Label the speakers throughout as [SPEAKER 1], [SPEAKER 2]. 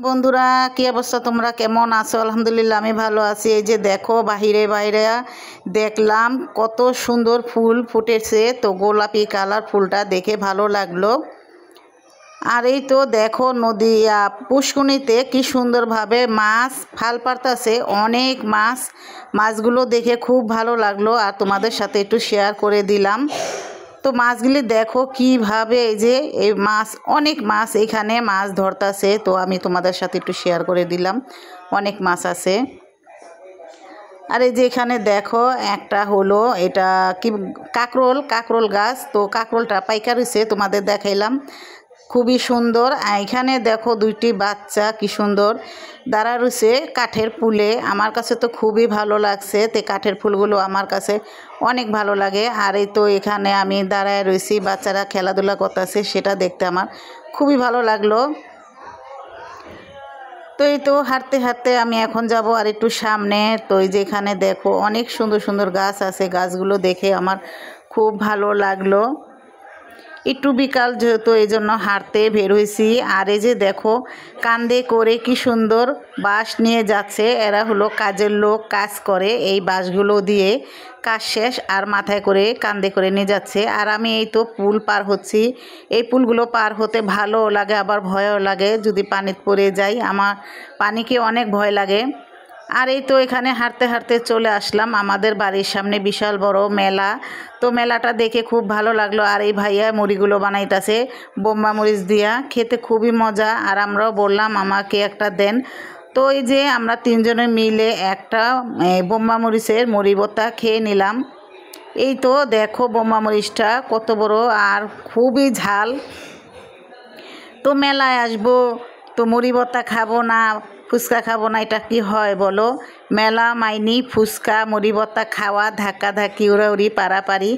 [SPEAKER 1] বন্ধুরা কি অবস্থা, তোমরা কেমন আছো? আলহামদুলিল্লাহ আমি ভালো আছি। এই যে দেখো বাইরে বাইরে দেখলাম কত সুন্দর ফুল ফুটেছে, তো গোলাপি কালার ফুলটা দেখে ভালো লাগলো। আর এই তো দেখো নদী পুষ্কুনিতে কি সুন্দরভাবে মাছ ফাল পারতাছে, অনেক মাছগুলো দেখে খুব ভালো লাগলো আর তোমাদের সাথে একটু শেয়ার করে দিলাম। তো মাছগুলি দেখো কিভাবে, এই যে এই মাছ, অনেক মাছ এখানে মাছ ধরতাছে, তো আমি তোমাদের সাথে একটু শেয়ার করে দিলাম। অনেক মাছ আছে। আর এই যে এখানে দেখো একটা হলো এটা কি কাকরোল গাছ, তো কাকরোলটা পাইকা রয়েছে, তোমাদের দেখাইলাম খুবই সুন্দর। এখানে দেখো দুইটি বাচ্চা কি সুন্দর দাঁড়া রয়েছে কাঠের পুলে, আমার কাছে তো খুবই ভালো লাগছে। তো কাঠের ফুলগুলো আমার কাছে অনেক ভালো লাগে। আর এই তো এখানে আমি দাঁড়ায় রয়েছি, বাচ্চারা খেলাধুলা করতেছে, সেটা দেখতে আমার খুবই ভালো লাগলো। তো এই তো হাঁটতে হাঁটতে আমি এখন যাব আর একটু সামনে। তো এই যে এখানে দেখো অনেক সুন্দর সুন্দর গাছ আছে, গাছগুলো দেখে আমার খুব ভালো লাগলো। একটু বিকাল যেহেতু এই জন্য হাঁটতে বের হয়েছি। আর এই যে দেখো কান্দে করে কি সুন্দর বাঁশ নিয়ে যাচ্ছে, এরা হলো কাজের লোক, কাজ করে এই বাঁশগুলো দিয়ে, কাজ শেষ আর মাথায় করে কান্দে করে নিয়ে যাচ্ছে। আর আমি এই তো পুল পার হচ্ছি। এই পুলগুলো পার হতে ভালো লাগে আবার ভয়ও লাগে, যদি পানিতে পড়ে যাই, আমার পানিকে অনেক ভয় লাগে। আর এই তো এখানে হাঁটতে হাঁটতে চলে আসলাম আমাদের বাড়ির সামনে বিশাল বড় মেলা। তো মেলাটা দেখে খুব ভালো লাগলো। আর এই ভাইয়া মুড়িগুলো বানাইতেছে বোম্বা মরিচ দিয়া, খেতে খুবই মজা। আর আমরাও বললাম আমাকে একটা দেন। তো এই যে আমরা তিনজনে মিলে একটা বোম্বা মরিচের মুড়ি ভর্তা খেয়ে নিলাম। এই তো দেখো বোম্বা মরিচটা কত বড় আর খুবই ঝাল। তো মেলায় আসবো তো মুড়ি ভর্তা খাবো না, ফুচকা খাবো না, এটা কি হয় বলো? মেলা মাইনি ফুচকা মুড়ি ভর্তা খাওয়া, ধাক্কাধাক্কি উড়াউড়ি পারাপারি,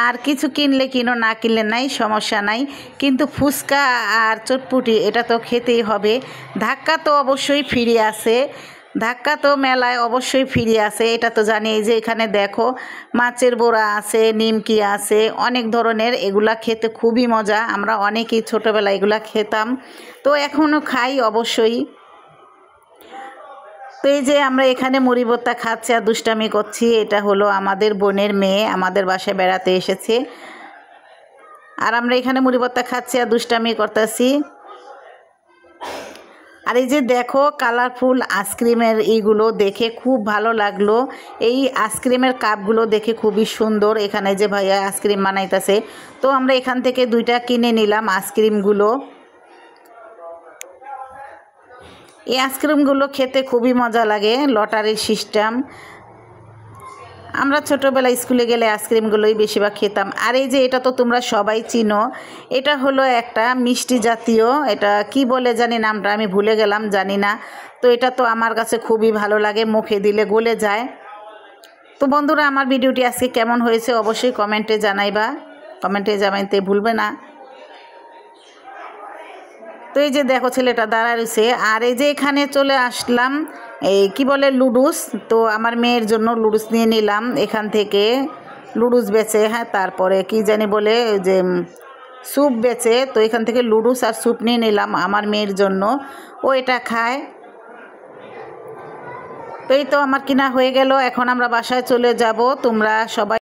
[SPEAKER 1] আর কিছু কিনলে কিনো, না কিনলে নাই, সমস্যা নাই। কিন্তু ফুচকা আর চটপুটি এটা তো খেতেই হবে। ধাক্কা তো অবশ্যই ফ্রি আছে, ধাক্কা তো মেলায় অবশ্যই ফ্রি আছে, এটা তো জানি। এই যে এখানে দেখো মাছের বড়া আছে, নিমকি আছে, অনেক ধরনের, এগুলা খেতে খুবই মজা। আমরা অনেকেই ছোটোবেলায় এগুলা খেতাম, তো এখনও খাই অবশ্যই। তো এই যে আমরা এখানে মুড়ি ভর্তা খাচ্ছি আর দুষ্টামি করছি। এটা হলো আমাদের বোনের মেয়ে, আমাদের বাসায় বেড়াতে এসেছে, আর আমরা এখানে মুড়ি ভর্তা খাচ্ছি আর দুষ্টামি করতেছি। আর এই যে দেখো কালারফুল আইসক্রিমের এইগুলো দেখে খুব ভালো লাগলো। এই আইসক্রিমের কাপগুলো দেখে খুবই সুন্দর। এখানে যে ভাইয়া আইসক্রিম বানাইতেছে, তো আমরা এখান থেকে দুইটা কিনে নিলাম আইসক্রিমগুলো। এই আইসক্রিমগুলো খেতে খুবই মজা লাগে, লটারির সিস্টেম। আমরা ছোটোবেলায় স্কুলে গেলে আইসক্রিমগুলোই বেশিরভাগ খেতাম। আর এই যে এটা তো তোমরা সবাই চিনো, এটা হলো একটা মিষ্টি জাতীয়, এটা কি বলে জানি, নামটা আমি ভুলে গেলাম, জানি না। তো এটা তো আমার কাছে খুবই ভালো লাগে, মুখে দিলে গলে যায়। তো বন্ধুরা আমার ভিডিওটি আজকে কেমন হয়েছে অবশ্যই কমেন্টে জানাইবা, কমেন্টে জানাইতে ভুলবে না। তো এই যে দেখো ছেলেটা দাঁড়ায় রয়েছে। আর এই যে এখানে চলে আসলাম এই কি বলে লুডুস, তো আমার মেয়ের জন্য লুডুস নিয়ে নিলাম এখান থেকে, লুডুস বেচে, হ্যাঁ তারপরে কি জানি বলে যে স্যুপ বেচে, তো এখান থেকে লুডুস আর স্যুপ নিয়ে নিলাম আমার মেয়ের জন্য, ও এটা খায়। তো এই তো আমার কিনা হয়ে গেল, এখন আমরা বাসায় চলে যাব। তোমরা সবাই